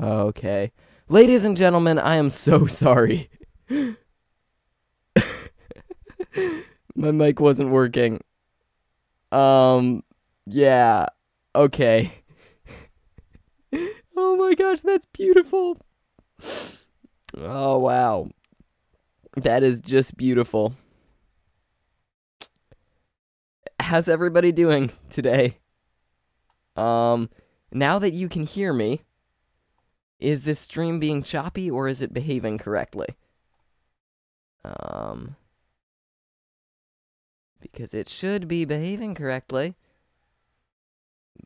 Okay. Ladies and gentlemen, I am so sorry. My mic wasn't working. Yeah. Okay. Oh my gosh, that's beautiful. Oh wow. That is just beautiful. How's everybody doing today? Now that you can hear me, is this stream being choppy or is it behaving correctly? Because it should be behaving correctly,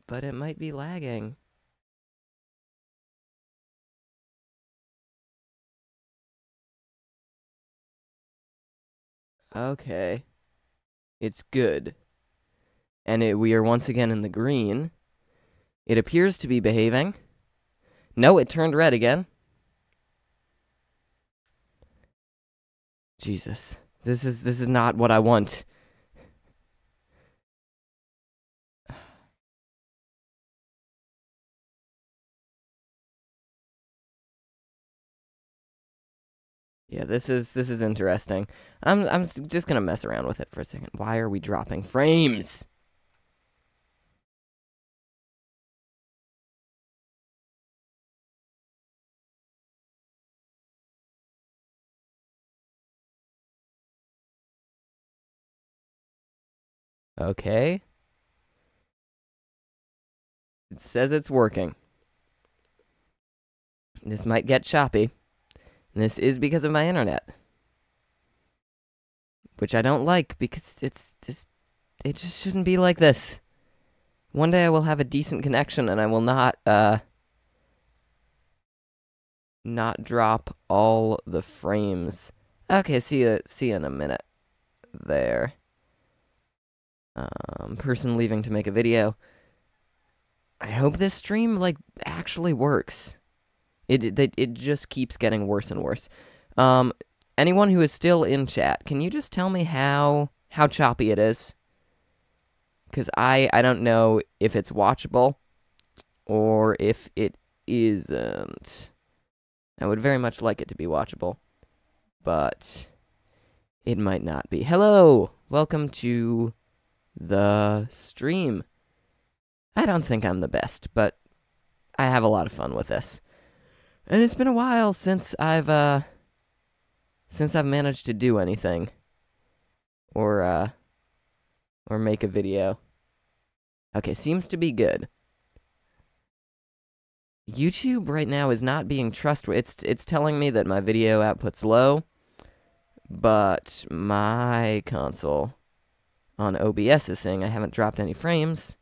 but it might be lagging. Okay. It's good. And we are once again in the green. It appears to be behaving. No, it turned red again. Jesus. This is not what I want. Yeah, this is interesting. I'm just gonna mess around with it for a second. Why are we dropping frames? Okay. It says it's working. This might get choppy. And this is because of my internet. Which I don't like because it just shouldn't be like this. One day I will have a decent connection and I will not drop all the frames. Okay, see you in a minute. There. Person leaving to make a video. I hope this stream actually works. It just keeps getting worse and worse. Anyone who is still in chat, can you just tell me how choppy it is? Because I don't know if it's watchable or if it isn't. I would very much like it to be watchable, but it might not be. Hello! Welcome to the stream. I don't think I'm the best, but I have a lot of fun with this. And it's been a while since I've managed to do anything or make a video. Okay, seems to be good. YouTube right now is not being trustworthy. It's telling me that my video output's low, but my console on OBS is saying I haven't dropped any frames,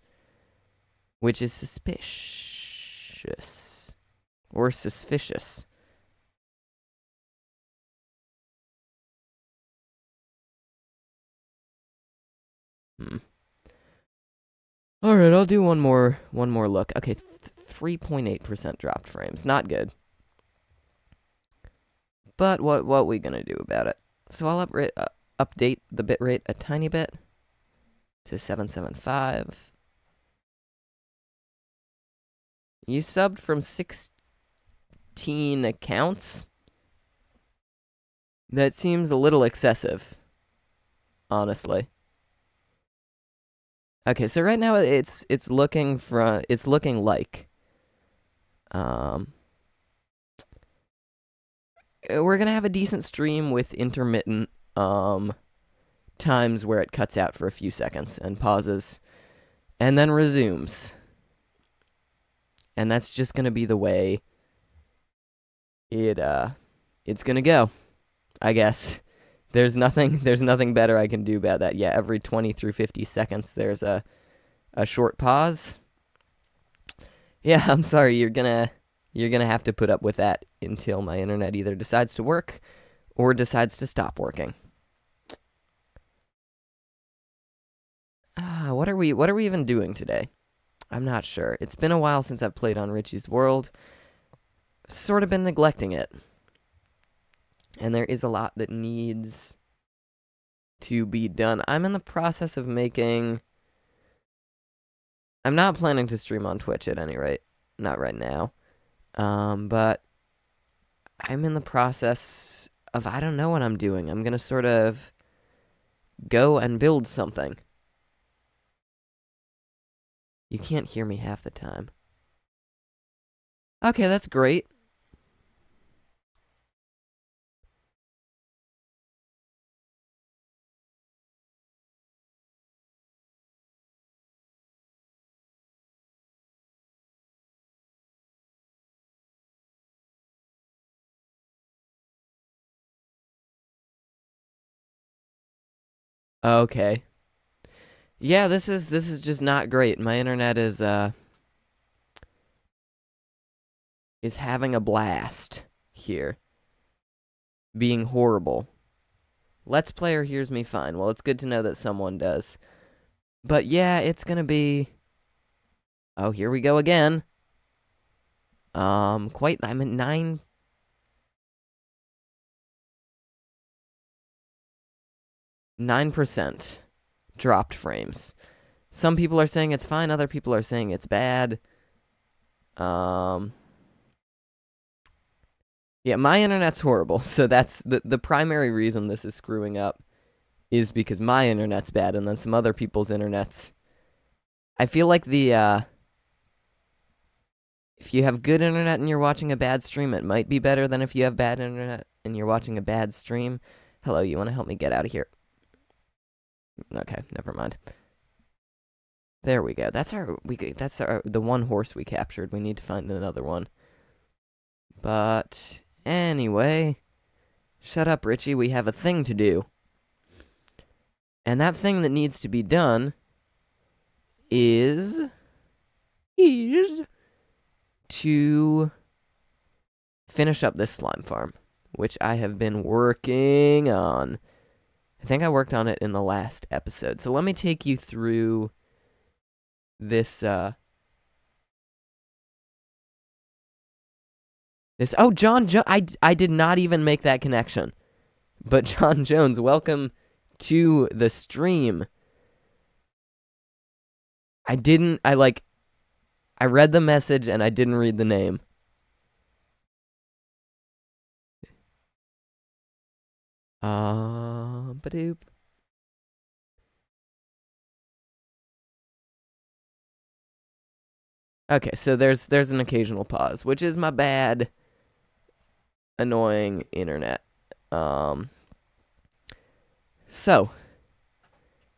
which is suspicious. Or suspicious. Alright, I'll do one more look. Okay, 3.8% dropped frames. Not good. But what we gonna do about it? So I'll update the bitrate a tiny bit to 775. You subbed from 16 accounts? That seems a little excessive, honestly. Okay, so right now it's looking like we're gonna have a decent stream with intermittent times where it cuts out for a few seconds and pauses and then resumes. And that's just gonna be the way it's gonna go, I guess. There's nothing better I can do about that. Yeah, every 20 through 50 seconds there's a short pause. Yeah, I'm sorry, you're gonna have to put up with that until my internet either decides to work or decides to stop working. What are we even doing today? I'm not sure. It's been a while since I've played on Richie's World. Sort of been neglecting it. And there is a lot that needs to be done. I'm in the process of making... I'm not planning to stream on Twitch at any rate. Not right now. But I'm in the process of, I don't know what I'm doing. I'm gonna sort of go and build something. You can't hear me half the time. Okay, that's great. Okay. Yeah, this is just not great. My internet is having a blast here. Being horrible. Let's Player hears me fine. Well, it's good to know that someone does. But yeah, it's gonna be... Oh, here we go again. I'm at 9% dropped frames. Some people are saying it's fine, other people are saying it's bad. Yeah, my internet's horrible, so that's the primary reason this is screwing up is because my internet's bad, and then some other people's internets. I feel like if you have good internet and you're watching a bad stream, it might be better than if you have bad internet and you're watching a bad stream. Hello, you want to help me get out of here? Okay, never mind. There we go. That's the one horse we captured. We need to find another one. But anyway, shut up, Richie. We have a thing to do. And that thing that needs to be done is to finish up this slime farm, which I have been working on. I think I worked on it in the last episode. So let me take you through this oh, John Jones. I did not even make that connection. But John Jones, welcome to the stream. I read the message and I didn't read the name. Badoop. Okay, so there's an occasional pause, which is my bad, annoying internet. So,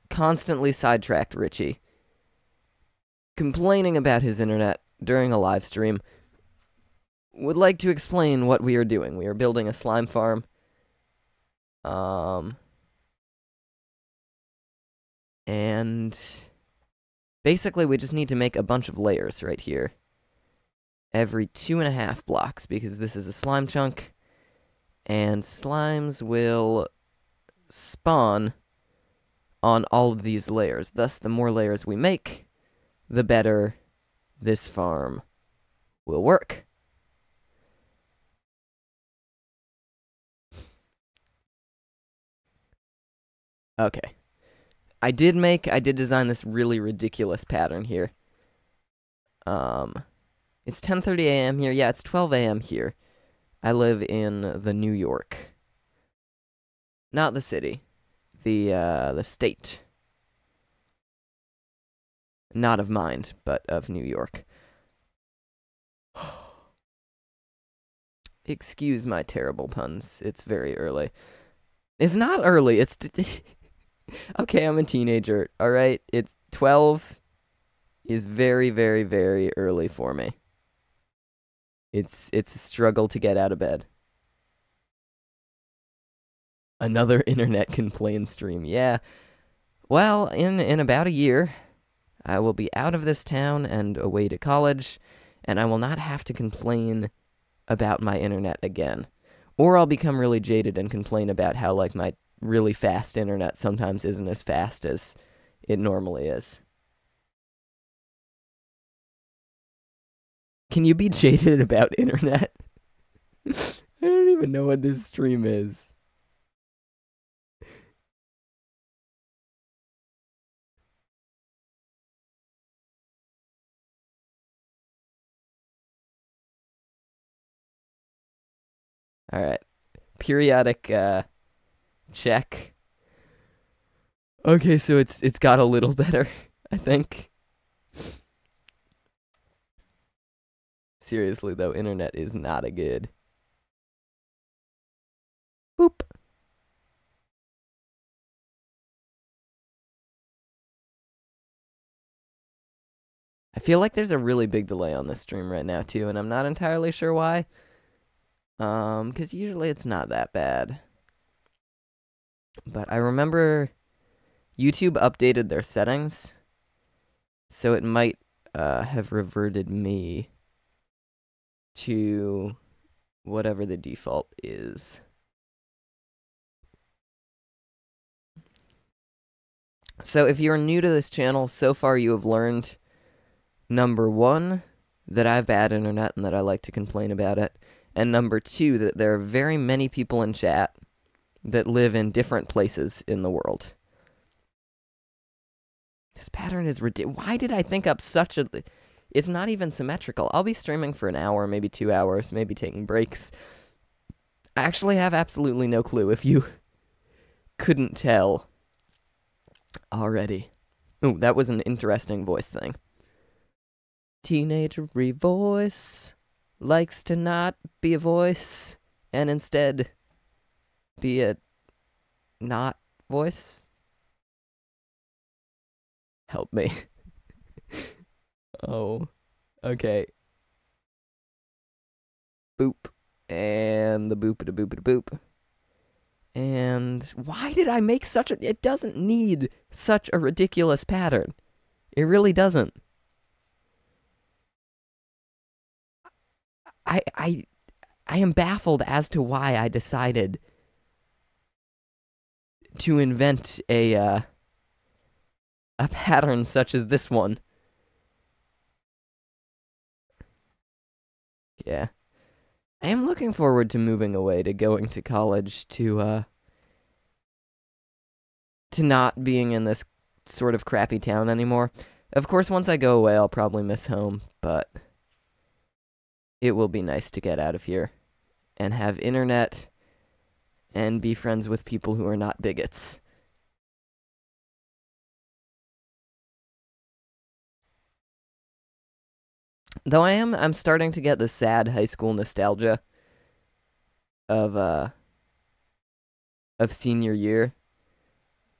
constantly sidetracked Richie, complaining about his internet during a live stream, would like to explain what we are doing. We are building a slime farm. And basically we just need to make a bunch of layers right here. Every 2.5 blocks, because this is a slime chunk, and slimes will spawn on all of these layers. Thus, the more layers we make, the better this farm will work. Okay. I did design this really ridiculous pattern here. It's 10:30 a.m. here. Yeah, it's 12 a.m. here. I live in the New York. Not the city. The state. Not of mind, but of New York. Excuse my terrible puns. It's very early. It's not early. It's okay, I'm a teenager. All right. It's 12 is very, very, very early for me. It's a struggle to get out of bed. Another internet complaint stream. Yeah. Well, in about a year, I will be out of this town and away to college, and I will not have to complain about my internet again. Or I'll become really jaded and complain about how, like, my really fast internet sometimes isn't as fast as it normally is. Can you be jaded about internet? I don't even know what this stream is. All right. Periodic check. Okay, so it's got a little better, I think. Seriously though, internet is not a good. Boop. I feel like there's a really big delay on this stream right now too, and I'm not entirely sure why. Because usually it's not that bad. But I remember YouTube updated their settings, so it might have reverted me to whatever the default is. So if you're new to this channel, so far you have learned, number one, that I have bad internet and that I like to complain about it, and number two, that there are very many people in chat that live in different places in the world. This pattern is ridiculous. Why did I think up such a... It's not even symmetrical. I'll be streaming for an hour, maybe 2 hours, maybe taking breaks. I actually have absolutely no clue if you couldn't tell already. Ooh, that was an interesting voice thing. Teenagery voice likes to not be a voice and instead be a not voice. Help me. Oh, okay. Boop. And the boop-a-da-boop-a-da-boop. And why did I make such a... It doesn't need such a ridiculous pattern. It really doesn't. I am baffled as to why I decided to invent a pattern such as this one. Yeah. I am looking forward to moving away, to going to college, to not being in this sort of crappy town anymore. Of course, once I go away, I'll probably miss home, but it will be nice to get out of here and have internet and be friends with people who are not bigots. Though I'm starting to get the sad high school nostalgia of senior year.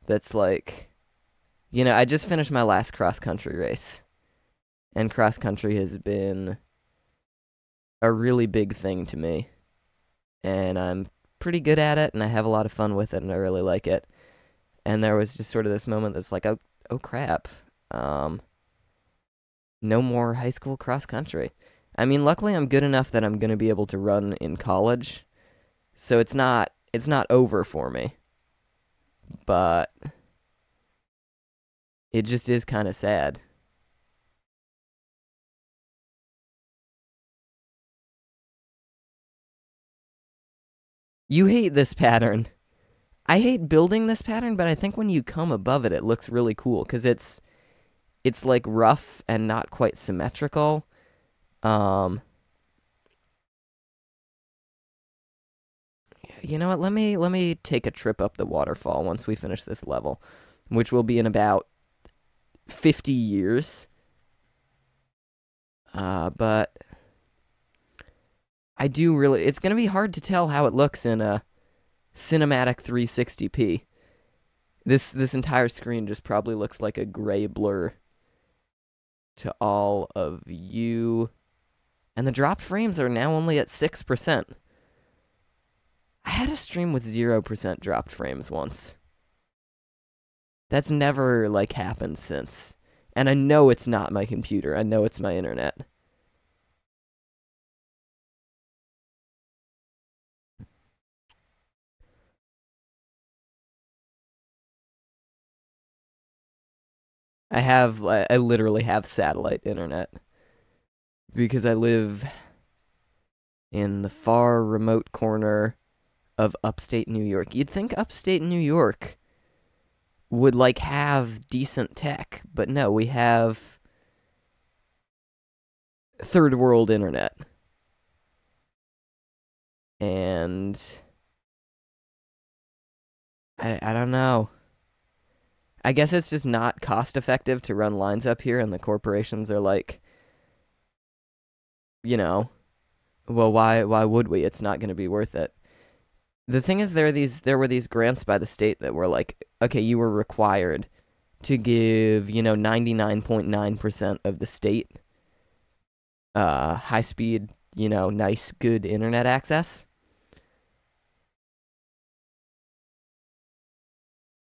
That's like, you know, I just finished my last cross-country race, and cross-country has been a really big thing to me, and I'm pretty good at it, and I have a lot of fun with it, and I really like it. And there was just sort of this moment that's like, oh crap, no more high school cross-country. I mean, luckily I'm good enough that I'm going to be able to run in college, so it's not over for me. But it just is kind of sad. You hate this pattern. I hate building this pattern, but I think when you come above it, it looks really cool, because it's like rough and not quite symmetrical. You know what? Let me take a trip up the waterfall once we finish this level, which will be in about 50 years. But I do really... It's going to be hard to tell how it looks in a cinematic 360p. This entire screen just probably looks like a gray blur to all of you. And the dropped frames are now only at 6%. I had a stream with 0% dropped frames once. That's never, like, happened since. And I know it's not my computer. I know it's my internet. I literally have satellite internet. Because I live in the far remote corner of upstate New York. You'd think upstate New York would, like, have decent tech, but no, we have third world internet. And I don't know. I guess it's just not cost effective to run lines up here, and the corporations are like, you know, well, why would we? It's not going to be worth it. The thing is, there were these grants by the state that were like, okay, you were required to give 99.9% of the state high speed, nice good internet access.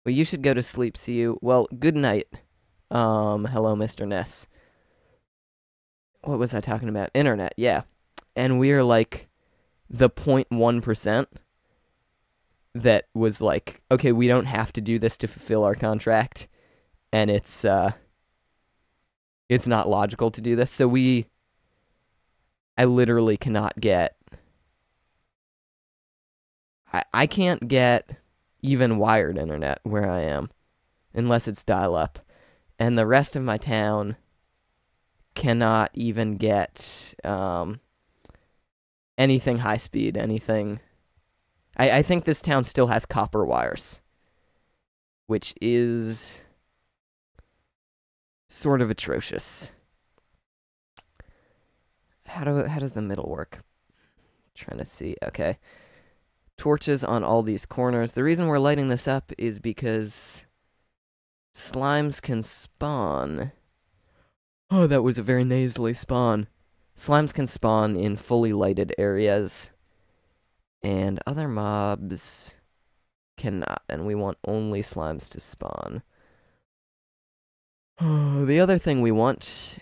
Well, you should go to sleep. See you. Well, good night. Hello, Mr. Ness. What was I talking about? Internet, yeah. And we're like the 0.1% that was like, okay, we don't have to do this to fulfill our contract, and it's not logical to do this. So I literally cannot get. I can't get even wired internet where I am, unless it's dial-up. And the rest of my town cannot even get anything high-speed, anything. I think this town still has copper wires, which is sort of atrocious. How does the middle work? Trying to see. Okay. Torches on all these corners. The reason we're lighting this up is because slimes can spawn. Oh, that was a very nasally spawn. Slimes can spawn in fully lighted areas, and other mobs cannot, and we want only slimes to spawn. The other thing we want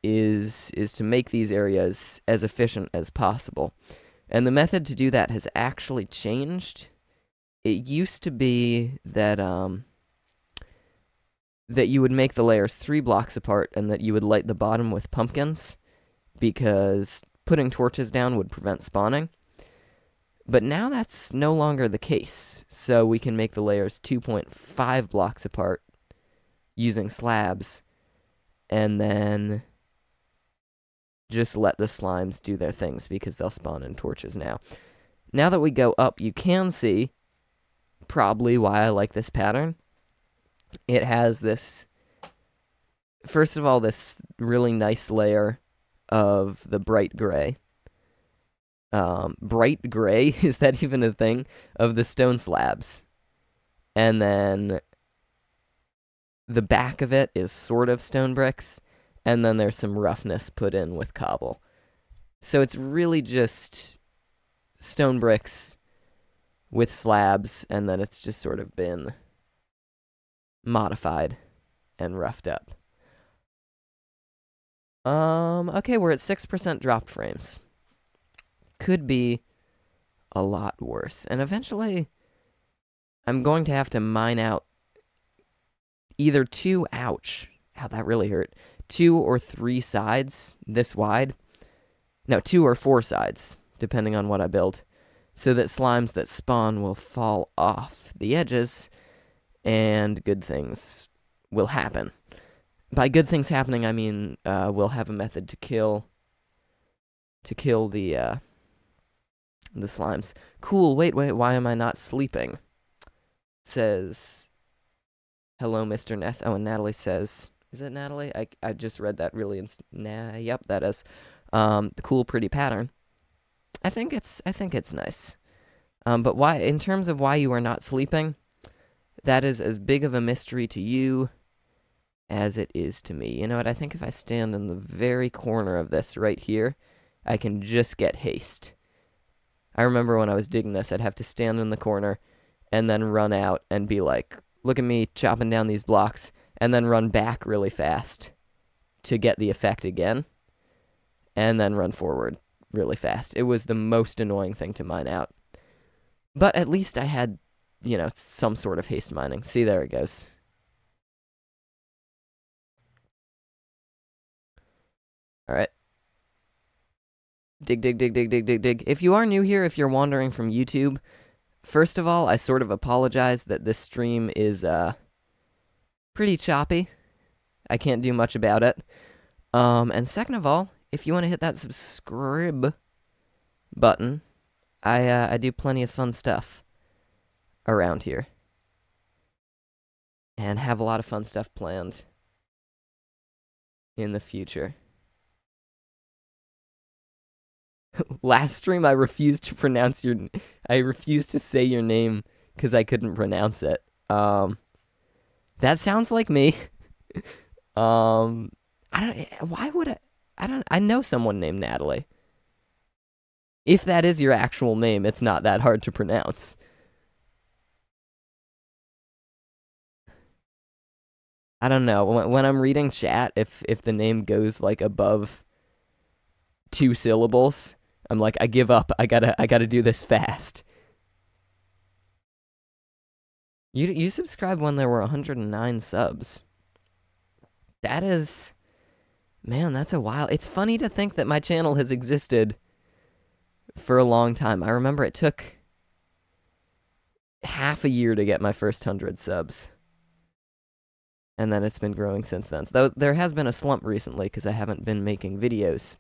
is to make these areas as efficient as possible. And the method to do that has actually changed. It used to be that that you would make the layers 3 blocks apart and that you would light the bottom with pumpkins, because putting torches down would prevent spawning. But now that's no longer the case. So we can make the layers 2.5 blocks apart using slabs, and then just let the slimes do their things, because they'll spawn in torches now. Now that we go up, you can see probably why I like this pattern. It has this, first of all, this really nice layer of the bright gray. Bright gray, is that even a thing? Of the stone slabs. And then the back of it is sort of stone bricks, and then there's some roughness put in with cobble. So it's really just stone bricks with slabs, and then it's just sort of been modified and roughed up. Okay, we're at 6% dropped frames. Could be a lot worse. And eventually, I'm going to have to mine out either 2, ouch, how that really hurt, 2 or 3 sides this wide. No, 2 or 4 sides, depending on what I build, so that slimes that spawn will fall off the edges, and good things will happen. By good things happening, I mean we'll have a method to kill the slimes. Cool. Wait. Why am I not sleeping? It says, hello, Mr. Ness. Oh, and Natalie says, is it Natalie? I just read that really. Yep, that is. The cool, pretty pattern. I think it's nice. But why? In terms of why you are not sleeping, that is as big of a mystery to you as it is to me. You know what? I think if I stand in the very corner of this right here, I can just get haste. I remember when I was digging this, I'd have to stand in the corner and then run out and be like, look at me chopping down these blocks, and then run back really fast to get the effect again, and then run forward really fast. It was the most annoying thing to mine out. But at least I had, some sort of haste mining. See, there it goes. Alright. Dig. If you are new here, if you're wandering from YouTube, first of all, I sort of apologize that this stream is pretty choppy. I can't do much about it. And second of all, if you want to hit that subscribe button I do plenty of fun stuff around here. And have a lot of fun stuff planned in the future. Last stream, I refused to say your name because I couldn't pronounce it. That sounds like me. Why would I know someone named Natalie. If that is your actual name, it's not that hard to pronounce. I don't know. When I'm reading chat, if the name goes like above 2 syllables, I'm like, I give up. I gotta do this fast. You subscribed when there were 109 subs. That is, man, that's a while. It's funny to think that my channel has existed for a long time. I remember it took half a year to get my first 100 subs. And then it's been growing since then. Though there has been a slump recently because I haven't been making videos.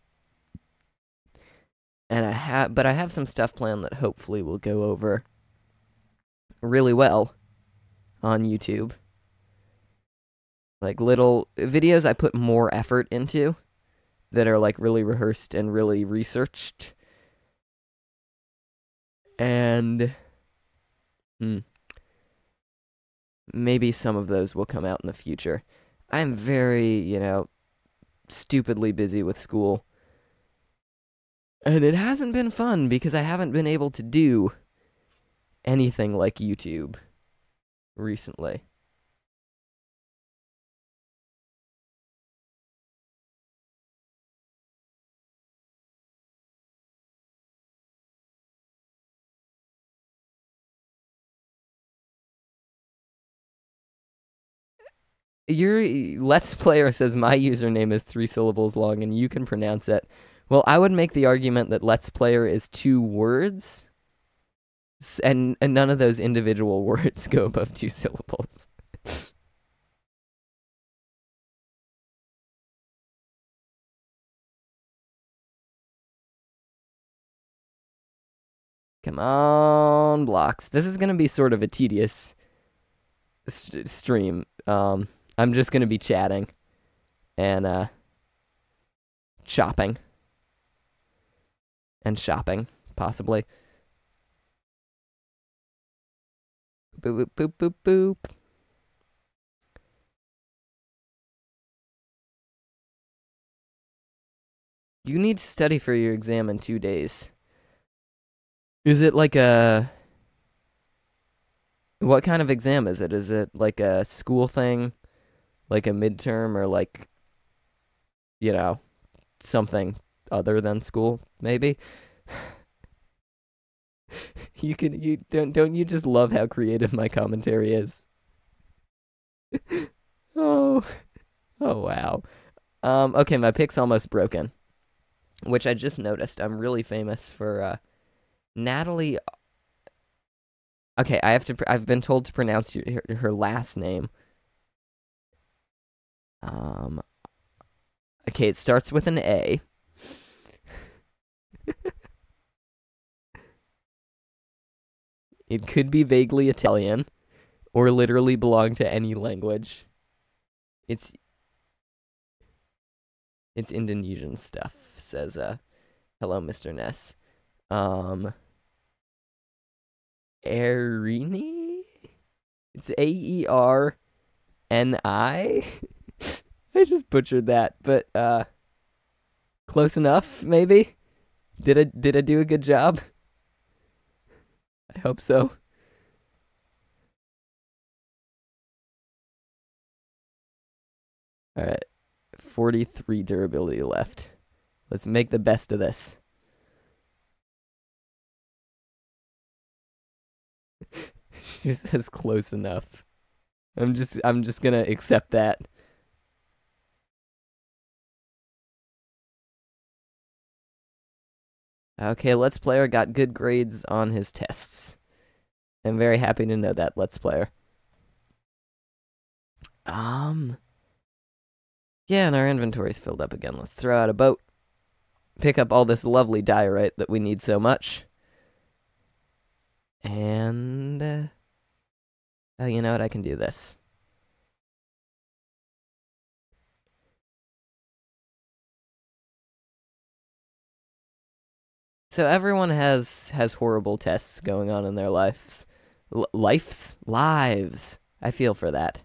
And but I have some stuff planned that hopefully will go over really well on YouTube. Like little videos I put more effort into that are like really rehearsed and really researched. And maybe some of those will come out in the future. I'm very, stupidly busy with school. And it hasn't been fun because I haven't been able to do anything like YouTube recently. Your Let's Player says my username is 3 syllables long and you can pronounce it. Well, I would make the argument that Let's Player is 2 words, and none of those individual words go above 2 syllables. Come on, blocks. This is going to be sort of a tedious stream. I'm just going to be chatting and chopping and shopping, possibly. Boop, boop, boop, boop, boop. You need to study for your exam in 2 days. Is it like a... What kind of exam is it? Is it like a school thing? Like a midterm or like, something other than school, maybe? Don't you just love how creative my commentary is? Oh wow. Okay, my pick's almost broken, which I just noticed. I'm really famous for Natalie. Okay, I've been told to pronounce her last name. Okay, it starts with an A. It could be vaguely Italian, or literally belong to any language. It's Indonesian stuff, says hello, Mr. Ness. Erini? It's Aerni. I just butchered that, but close enough, maybe? Did I do a good job? I hope so. All right. 43 durability left. Let's make the best of this. She says close enough. I'm just gonna accept that. Okay, Let's Player got good grades on his tests. I'm very happy to know that, Let's Player. Yeah, and our inventory's filled up again. Let's throw out a boat. Pick up all this lovely diorite that we need so much. And, oh, you know what? I can do this. So everyone has horrible tests going on in their lives. Lives. I feel for that.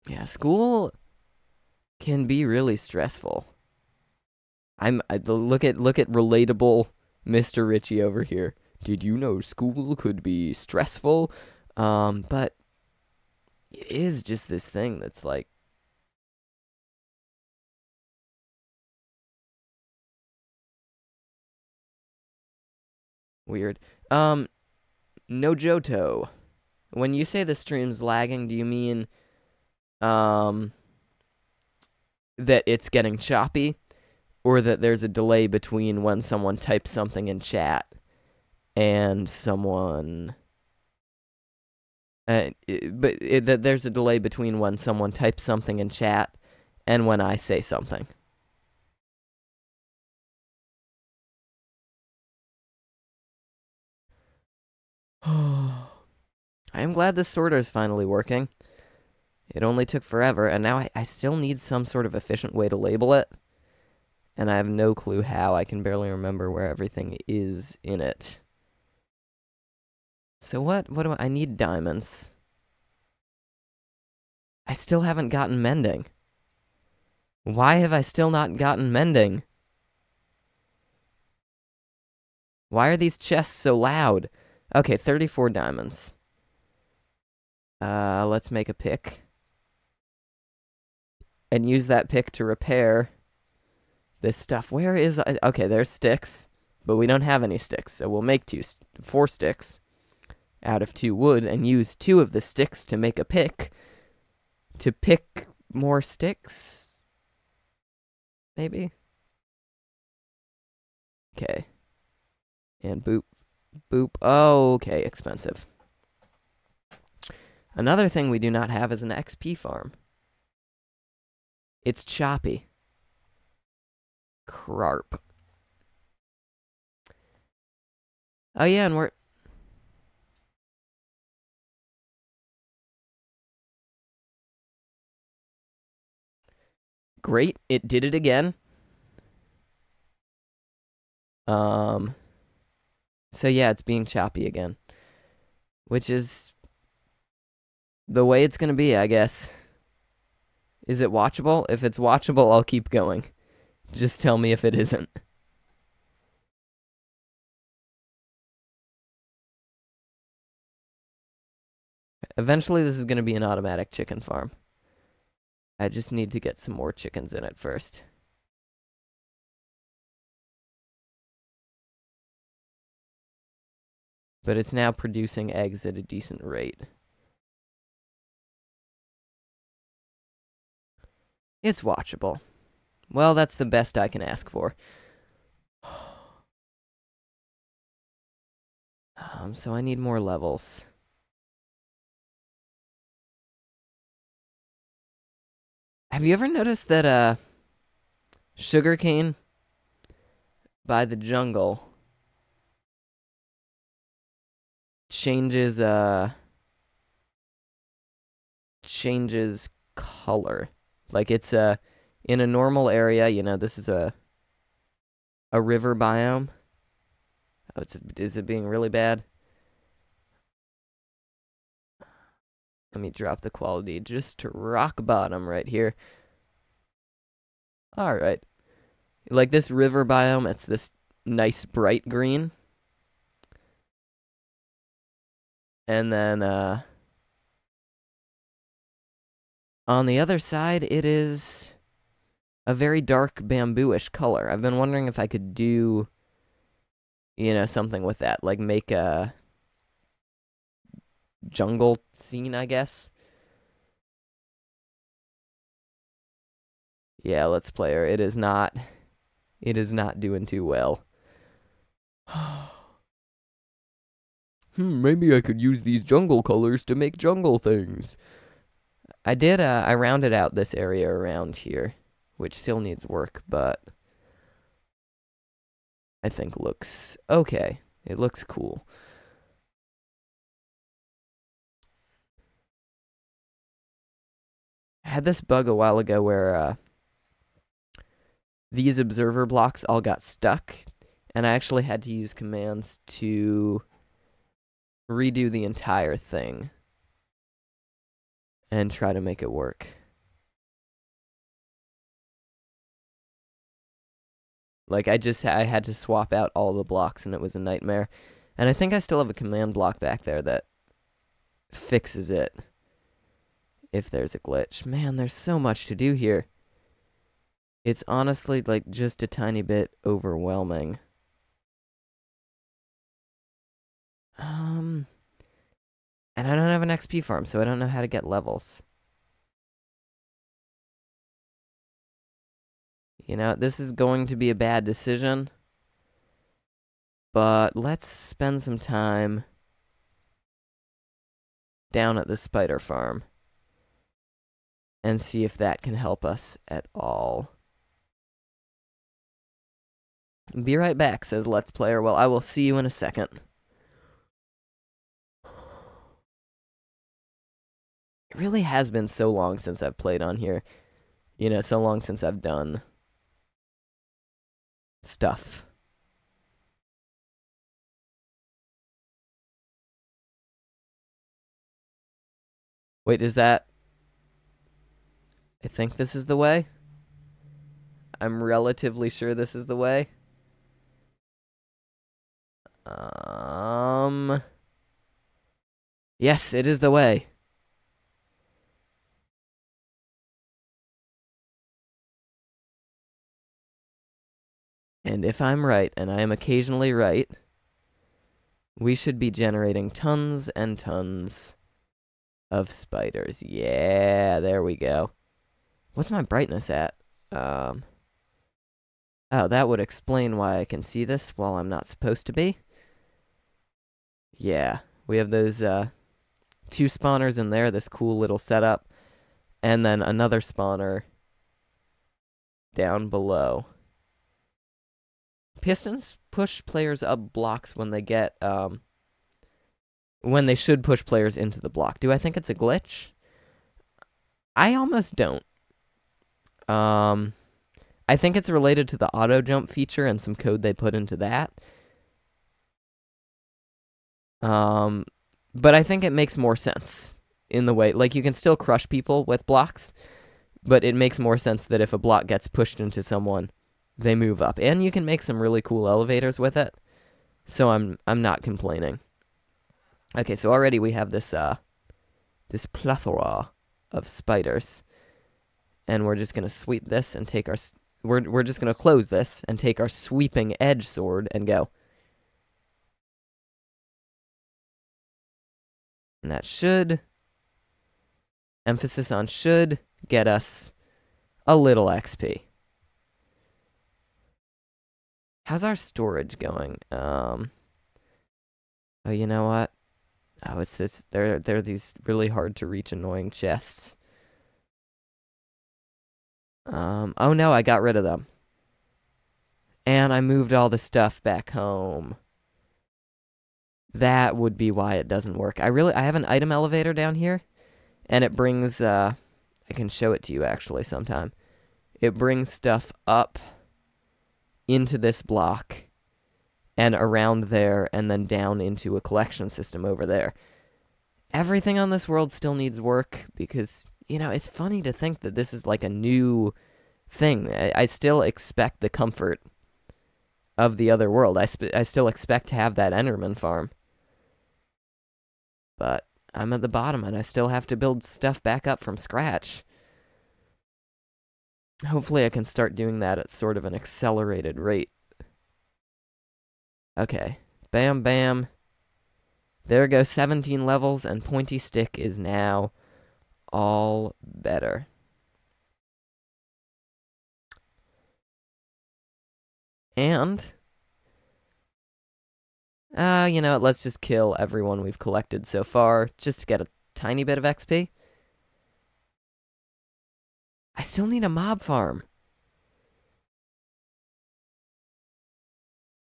Yeah, school can be really stressful. Look at relatable Mr. Richie over here. Did you know school could be stressful? But it is just this thing that's like weird. No Johto. When you say the stream's lagging, do you mean um that it's getting choppy, or that there's a delay between when someone types something in chat and someone that there's a delay between when someone types something in chat and when I say something? I am glad this sorter is finally working. It only took forever, and now I still need some sort of efficient way to label it. And I have no clue how. I can barely remember where everything is in it. So what do I need? Diamonds. I still haven't gotten mending. Why have I still not gotten mending? Why are these chests so loud? Okay, 34 diamonds. Let's make a pick. And use that pick to repair this stuff. Where is... Okay, there's sticks. But we don't have any sticks, so we'll make 4 sticks out of 2 wood and use 2 of the sticks to make a pick. To pick more sticks? Maybe? Okay. And boop. Boop. Oh, okay, expensive. Another thing we do not have is an XP farm. It's choppy. Crarp. Oh yeah, and we're... Great, it did it again. So yeah, it's being choppy again. Which is the way it's gonna be, I guess. Is it watchable? If it's watchable, I'll keep going. Just tell me if it isn't. Eventually, this is gonna be an automatic chicken farm. I just need to get some more chickens in it first. But it's now producing eggs at a decent rate. It's watchable. Well, that's the best I can ask for. So I need more levels. Have you ever noticed that, sugarcane by the jungle changes color? Like it's in a normal area, you know, this is a river biome. Oh, is it being really bad? Let me drop the quality just to rock bottom right here. Alright. Like this river biome, it's this nice bright green. And then, on the other side, it is a very dark bamboo-ish color. I've been wondering if I could do, you know, something with that. Like make a jungle scene, I guess. Yeah, let's play her. It is not doing too well. Maybe I could use these jungle colors to make jungle things. I rounded out this area around here, which still needs work, but I think looks okay. It looks cool. I had this bug a while ago where these observer blocks all got stuck, and I actually had to use commands to redo the entire thing and try to make it work. Like, I had to swap out all the blocks, and it was a nightmare. And I think I still have a command block back there that fixes it if there's a glitch. Man, there's so much to do here. It's honestly, like, just a tiny bit overwhelming. And I don't have an XP farm, so I don't know how to get levels. You know, this is going to be a bad decision. But let's spend some time down at the spider farm and see if that can help us at all. Be right back, says Let's Player. Well, I will see you in a second. It really has been so long since I've played on here. You know, so long since I've done stuff. Wait, is that... I think this is the way? I'm relatively sure this is the way. Yes, it is the way. And if I'm right, and I am occasionally right, we should be generating tons and tons of spiders. Yeah, there we go. What's my brightness at? Oh, that would explain why I can see this while I'm not supposed to be. Yeah, we have those, 2 spawners in there, this cool little setup, and then another spawner down below. Pistons push players up blocks when they get, when they should push players into the block. Do I think it's a glitch? I almost don't. I think it's related to the auto jump feature and some code they put into that. But I think it makes more sense in the way, like, you can still crush people with blocks, but it makes more sense that if a block gets pushed into someone, they move up. And you can make some really cool elevators with it. So I'm not complaining. Okay, so already we have this this plethora of spiders. And we're just going to sweep this and take our we're just going to close this and take our sweeping edge sword and go. And that should, emphasis on should, get us a little XP. How's our storage going? Oh, you know what? Oh, they're these really hard to reach annoying chests. Oh no, I got rid of them. And I moved all the stuff back home. That would be why it doesn't work. I have an item elevator down here, and it brings, I can show it to you actually sometime. It brings stuff up into this block and around there and then down into a collection system over there. Everything on this world still needs work because, you know, it's funny to think that this is like a new thing. I still expect the comfort of the other world. I still expect to have that Enderman farm. But I'm at the bottom and I still have to build stuff back up from scratch. Hopefully I can start doing that at sort of an accelerated rate. Okay. Bam, bam. There goes 17 levels, and Pointy Stick is now all better. And, you know what, let's just kill everyone we've collected so far, just to get a tiny bit of XP. I still need a mob farm.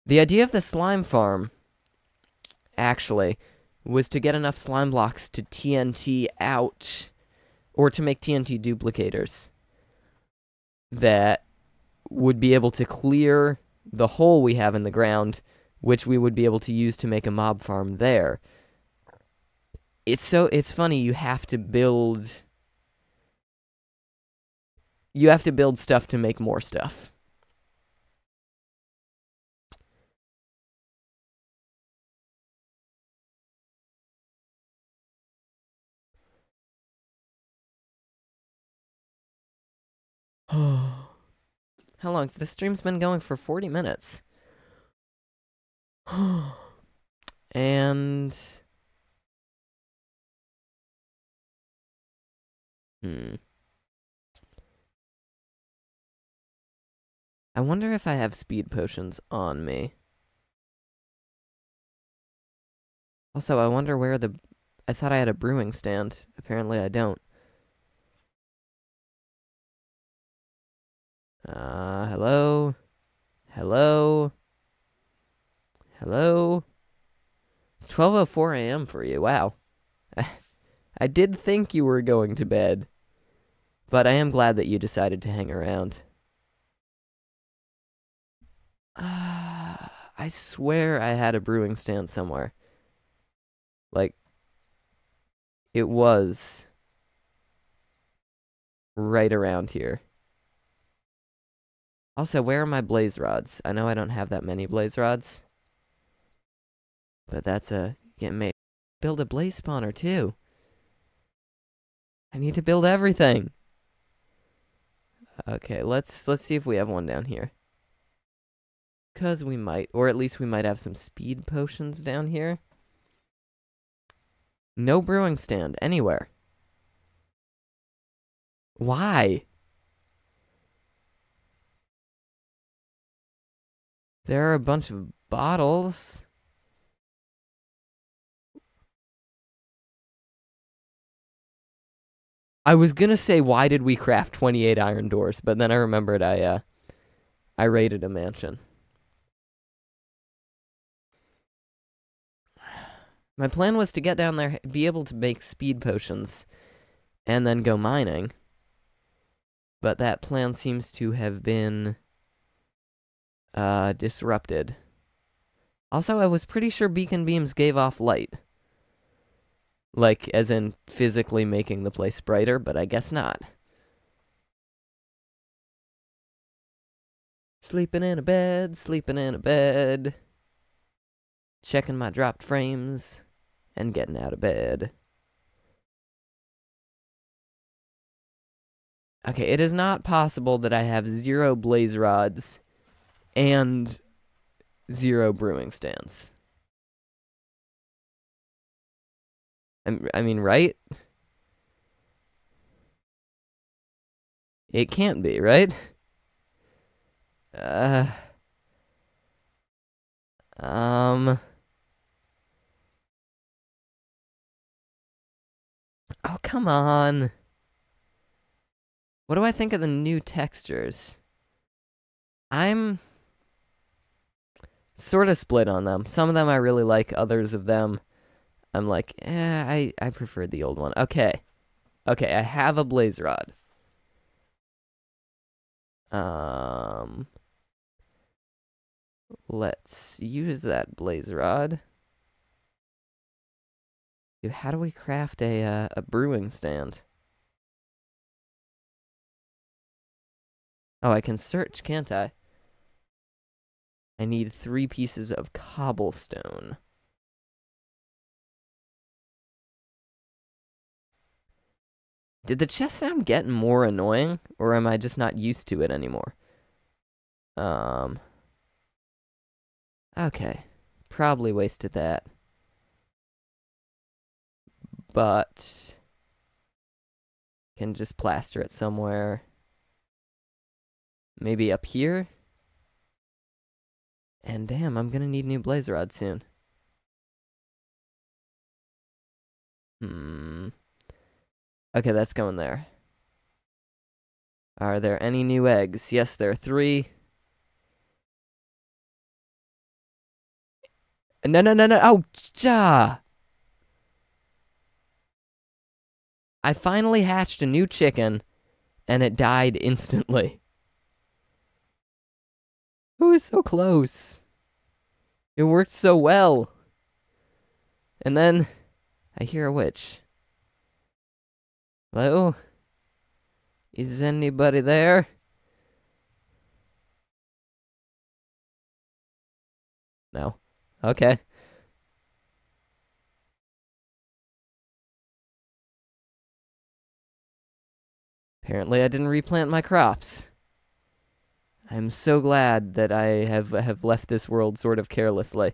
The idea of the slime farm, actually, was to get enough slime blocks to TNT out, or to make TNT duplicators that would be able to clear the hole we have in the ground, which we would be able to use to make a mob farm there. It's funny, you have to build stuff to make more stuff. How long? This stream's been going for 40 minutes. And I wonder if I have speed potions on me. Also, I wonder where I thought I had a brewing stand. Apparently I don't. Hello? Hello? Hello? It's 12:04 a.m. for you. Wow. I did think you were going to bed. But I am glad that you decided to hang around. I swear I had a brewing stand somewhere. Like, it was right around here. Also, where are my blaze rods? I know I don't have that many blaze rods. But that's build a blaze spawner too. I need to build everything. Okay, let's see if we have one down here. 'Cause we might, or at least we might have some speed potions down here. No brewing stand anywhere. Why? There are a bunch of bottles. I was gonna say, why did we craft 28 iron doors? But then I remembered I raided a mansion. My plan was to get down there, be able to make speed potions, and then go mining. But that plan seems to have been disrupted. Also, I was pretty sure beacon beams gave off light. Like, as in physically making the place brighter, but I guess not. Sleeping in a bed, sleeping in a bed. Checking my dropped frames, and getting out of bed. Okay, it is not possible that I have 0 blaze rods and 0 brewing stands. I mean, right? It can't be, right? Oh, come on. What do I think of the new textures? I'm sort of split on them. Some of them I really like, others of them I'm like, I prefer the old one. Okay. Okay, I have a blaze rod. Let's use that blaze rod. Dude, how do we craft a brewing stand? Oh, I can search, can't I? I need 3 pieces of cobblestone. Did the chest sound get more annoying, or am I just not used to it anymore? Okay. Probably wasted that. But can just plaster it somewhere. Maybe up here? And damn, I'm gonna need new blaze rod soon. Okay, that's going there. Are there any new eggs? Yes, there are 3. No, no, no, no. Oh, I finally hatched a new chicken, and it died instantly. Who is so close? It worked so well. And then I hear a witch. Hello? Is anybody there? No. Okay. Apparently I didn't replant my crops. I'm so glad that I have left this world sort of carelessly.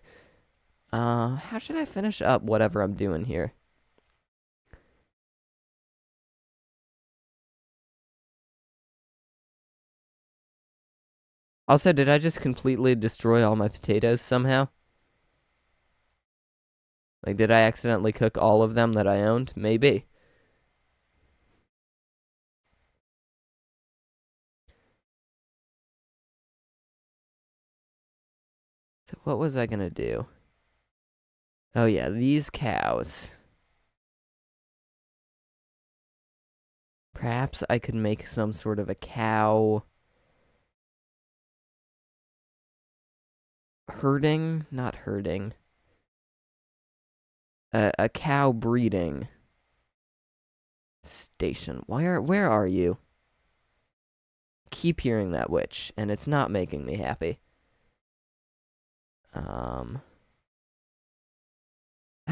How should I finish up whatever I'm doing here? Also, did I just completely destroy all my potatoes somehow? Like, did I accidentally cook all of them that I owned? Maybe. So what was I gonna do? Oh yeah, these cows. Perhaps I could make some sort of a cow herding? Not herding. A cow breeding station. Where are you? Keep hearing that witch, and it's not making me happy. I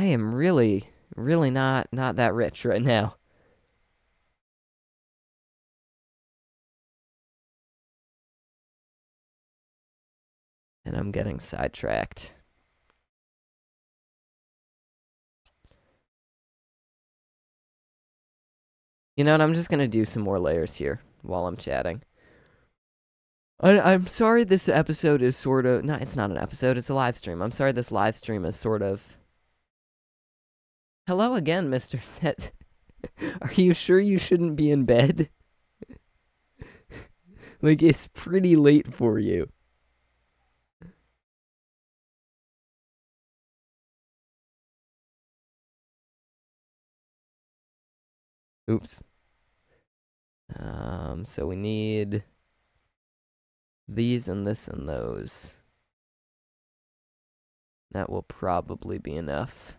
am really, really not that rich right now. And I'm getting sidetracked. You know what? I'm just gonna do some more layers here while I'm chatting. I'm sorry this episode is sort of... No, it's not an episode. It's a live stream. I'm sorry this live stream is sort of... Hello again, Mr. Net. Are you sure you shouldn't be in bed? Like, it's pretty late for you. Oops. So we need these and this and those. That will probably be enough.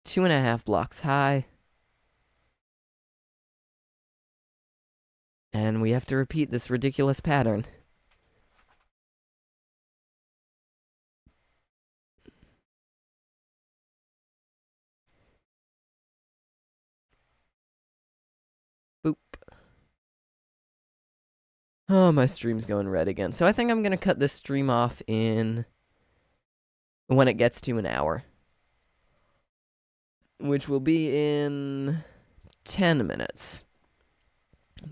2.5 blocks high. And we have to repeat this ridiculous pattern. Boop. Oh, my stream's going red again. So I think I'm going to cut this stream off in... when it gets to an hour. Which will be in 10 minutes.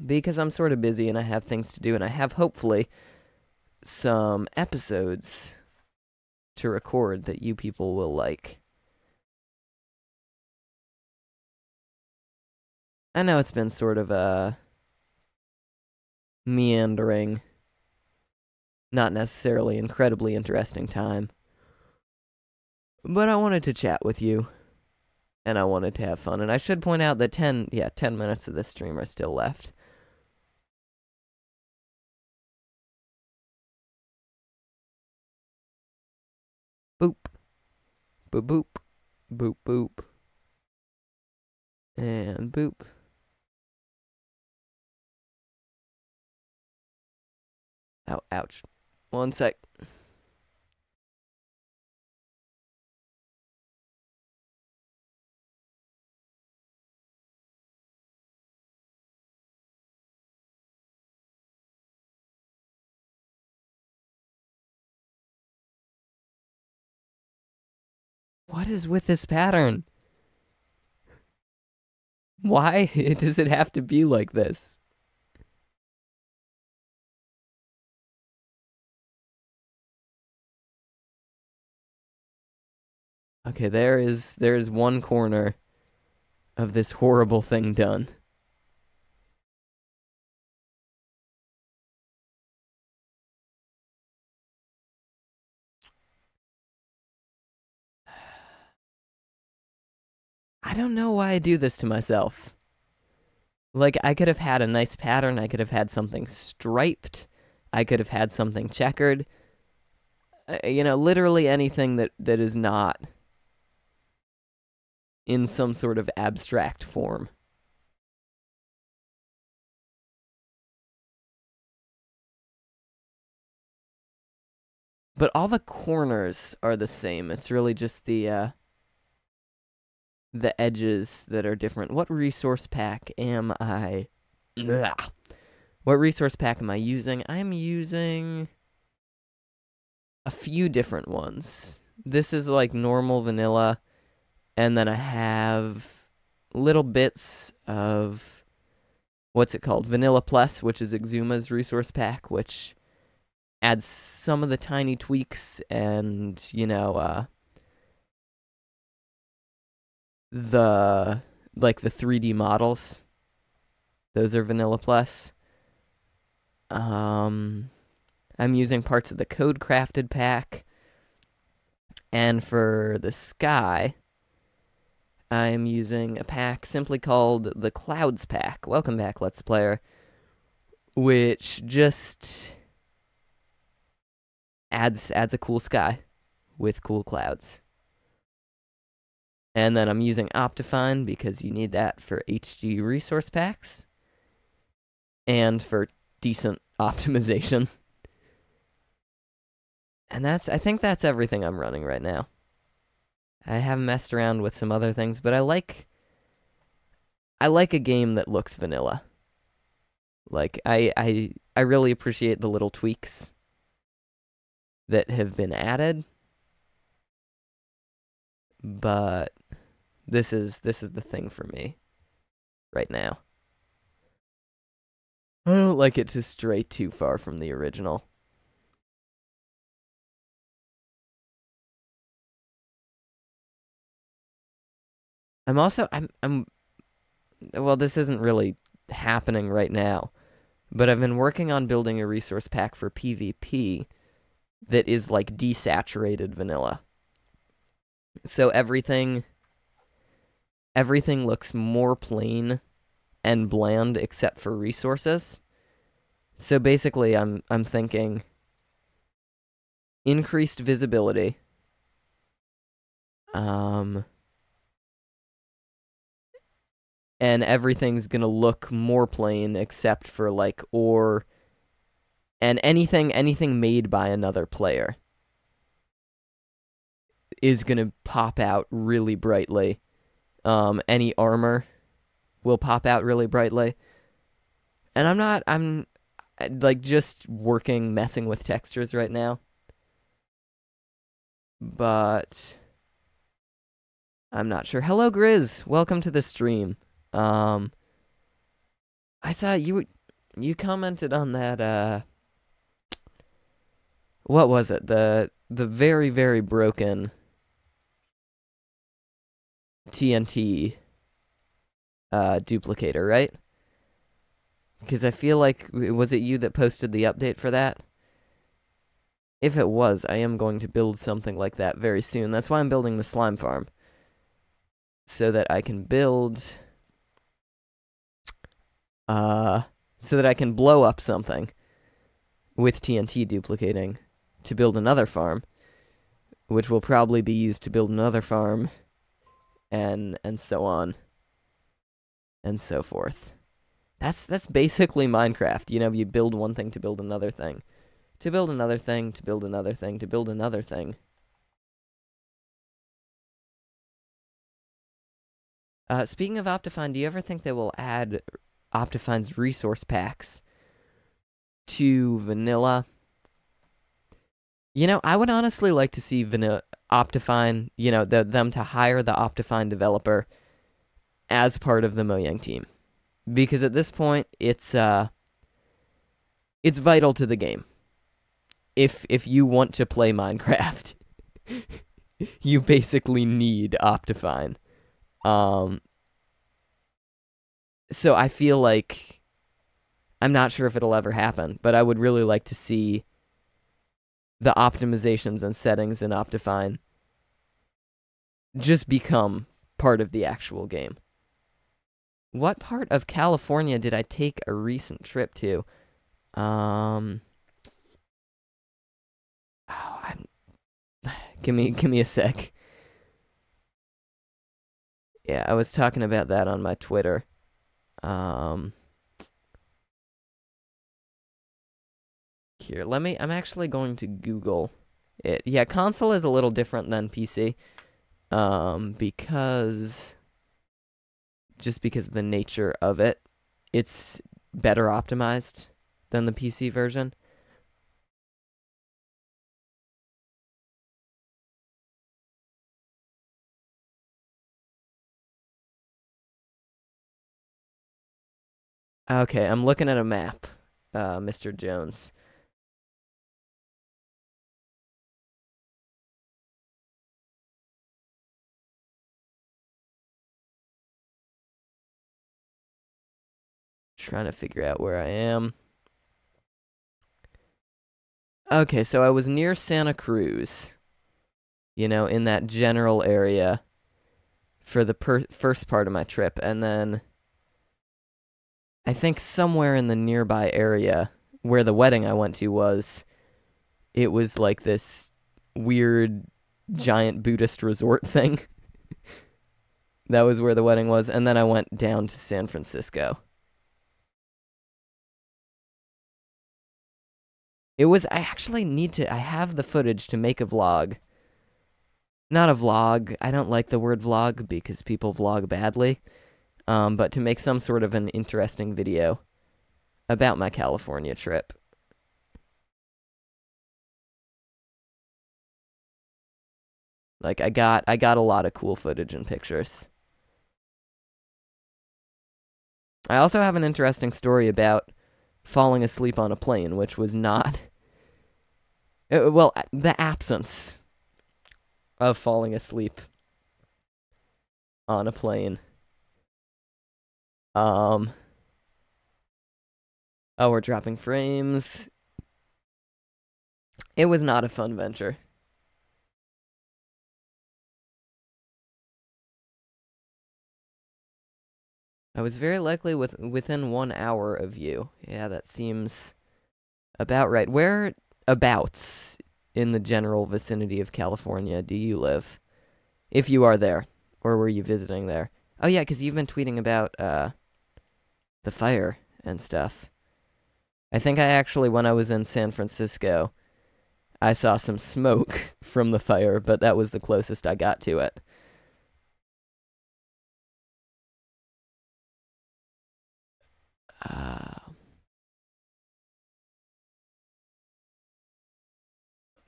Because I'm sort of busy and I have things to do, and I have, hopefully, some episodes to record that you people will like. I know it's been sort of a meandering, not necessarily incredibly interesting time. But I wanted to chat with you, and I wanted to have fun. And I should point out that 10 minutes of this stream are still left. Boop. Boop, boop. Boop, boop. And boop. Ow, ouch. One sec. What is with this pattern? Why does it have to be like this? Okay, there's one corner of this horrible thing done. don't know why I do this to myself. Like, I could have had a nice pattern. I could have had something striped. I could have had something checkered. Literally anything that is not in some sort of abstract form. But all the corners are the same. It's really just the edges that are different. What resource pack am I? Ugh. What resource pack am I using? I'm using a few different ones. This is like normal vanilla, and then I have little bits of, what's it called? Vanilla Plus, which is Exuma's resource pack, which adds some of the tiny tweaks and, the 3D models. Those are Vanilla Plus. I'm using parts of the Code Crafted pack. And for the sky, I'm using a pack simply called the Clouds pack. Welcome back, Let's Player. Which just adds a cool sky with cool clouds. And then I'm using Optifine because you need that for HG resource packs and for decent optimization. And I think that's everything I'm running right now. I have messed around with some other things, but I like a game that looks vanilla. Like, I really appreciate the little tweaks that have been added. But this is the thing for me right now. I don't like it to stray too far from the original. Well, this isn't really happening right now, but I've been working on building a resource pack for PvP that is like desaturated vanilla. So everything looks more plain and bland except for resources. So basically I'm thinking increased visibility. And everything's gonna look more plain except for like ore and anything made by another player is gonna pop out really brightly. Any armor will pop out really brightly. And I'm like just messing with textures right now. But I'm not sure. Hello, Grizz. Welcome to the stream. I saw you commented on that, what was it? The very, very broken TNT duplicator, right? Because I feel like, was it you that posted the update for that? If it was, I am going to build something like that very soon. That's why I'm building the slime farm. So that I can build... so that I can blow up something with TNT duplicating to build another farm, which will probably be used to build another farm, and so on, and so forth. That's basically Minecraft. You build one thing to build another thing, to build another thing, to build another thing, to build another thing. Speaking of Optifine, do you ever think they will add Optifine's resource packs to vanilla? I would honestly like to see Optifine, them to hire the Optifine developer as part of the Mojang team. Because at this point, it's vital to the game. If you want to play Minecraft, you basically need Optifine. So I feel like, I'm not sure if it'll ever happen, but I would really like to see the optimizations and settings in Optifine just become part of the actual game. What part of California did I take a recent trip to? Oh, give me a sec. Yeah, I was talking about that on my Twitter. Here, I'm actually going to Google it. Yeah, console is a little different than PC. Because of the nature of it, it's better optimized than the PC version. Okay, I'm looking at a map, Mr. Jones. Trying to figure out where I am. Okay, so I was near Santa Cruz, in that general area for the first part of my trip, and then I think somewhere in the nearby area where the wedding I went to was, it was like this weird giant Buddhist resort thing. That was where the wedding was, and then I went down to San Francisco. I actually I have the footage to make a vlog. Not a vlog, I don't like the word vlog because people vlog badly, but to make some sort of an interesting video about my California trip. Like, I got a lot of cool footage and pictures. I also have an interesting story about falling asleep on a plane, which was not... well, the absence of falling asleep on a plane. Oh, we're dropping frames. It was not a fun venture. I was very likely within 1 hour of you. Yeah, that seems about right. Whereabouts in the general vicinity of California do you live? If you are there, or were you visiting there? Oh yeah, because you've been tweeting about the fire and stuff. I think when I was in San Francisco, I saw some smoke from the fire, but that was the closest I got to it.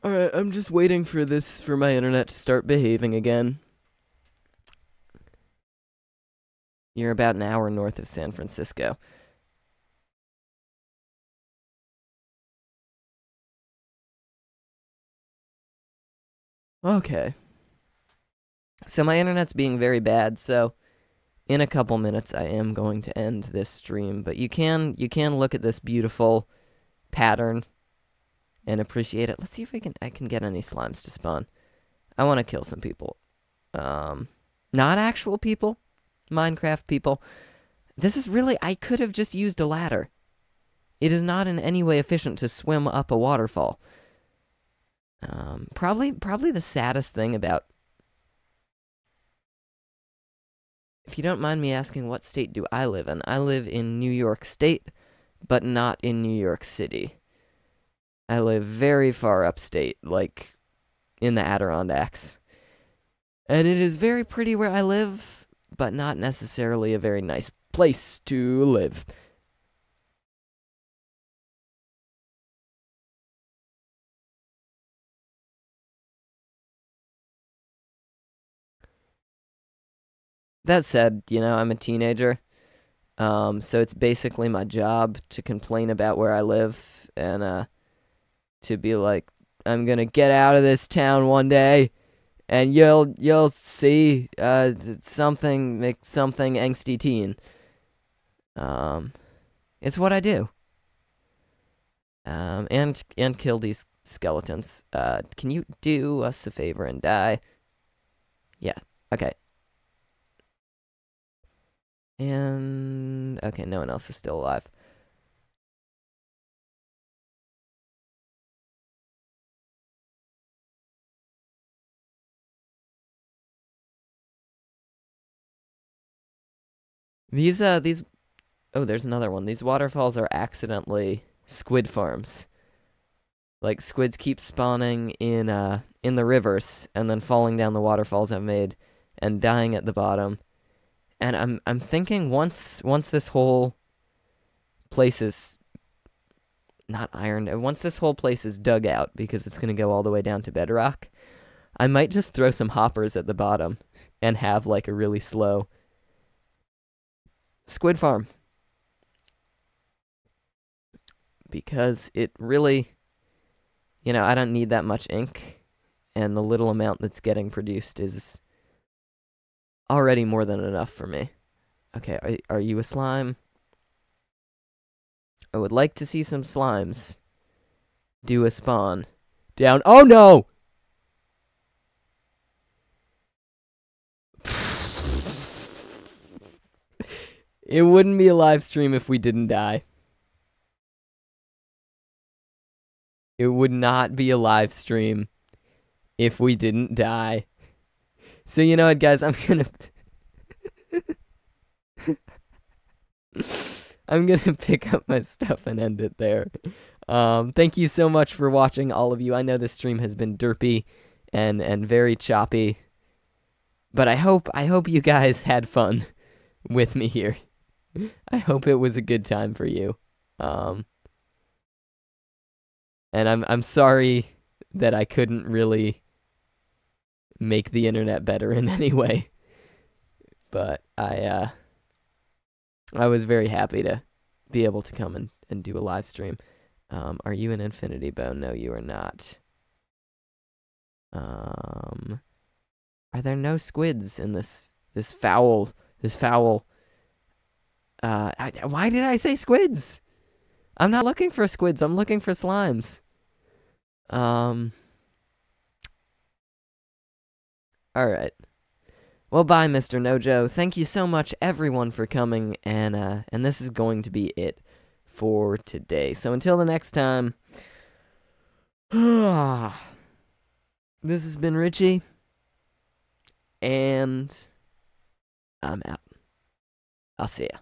Alright, I'm just waiting for my internet to start behaving again. You're about an hour north of San Francisco. Okay. So my internet's being very bad, so in a couple minutes I am going to end this stream, but you can look at this beautiful pattern and appreciate it. Let's see if I can get any slimes to spawn. I want to kill some people. Not actual people, Minecraft people. This is really, I could have just used a ladder. It is not in any way efficient to swim up a waterfall. Probably the saddest thing about... If you don't mind me asking, what state do I live in? I live in New York State, but not in New York City. I live very far upstate, like in the Adirondacks. And it is very pretty where I live, but not necessarily a very nice place to live. That said, I'm a teenager. So it's basically my job to complain about where I live and to be like, I'm gonna get out of this town one day, and you'll see make something angsty teen. It's what I do. And kill these skeletons. Can you do us a favor and die? Yeah. Okay. And okay, no one else is still alive. These oh, there's another one. These waterfalls are accidentally squid farms. Like squids keep spawning in the rivers and then falling down the waterfalls I've made and dying at the bottom. And I'm thinking once this whole place is not ironed, once this whole place is dug out because it's gonna go all the way down to bedrock, I might just throw some hoppers at the bottom and have like a really slow squid farm. Because it really, I don't need that much ink, and the little amount that's getting produced is already more than enough for me. Okay, are you a slime? I would like to see some slimes do a spawn down. Oh no! It wouldn't be a live stream if we didn't die. It would not be a live stream if we didn't die. So you know what, guys? I'm gonna pick up my stuff and end it there. Thank you so much for watching, all of you. I know this stream has been derpy and very choppy, but I hope you guys had fun with me here. I hope it was a good time for you. And I'm sorry that I couldn't really make the internet better in any way. But I was very happy to be able to come and do a live stream. Are you an infinity bone? No, you are not. Are there no squids in this foul why did I say squids? I'm not looking for squids, I'm looking for slimes. Alright. Well, bye, Mr. Nojo. Thank you so much, everyone, for coming, and this is going to be it for today. So until the next time, this has been Richie, and I'm out. I'll see ya.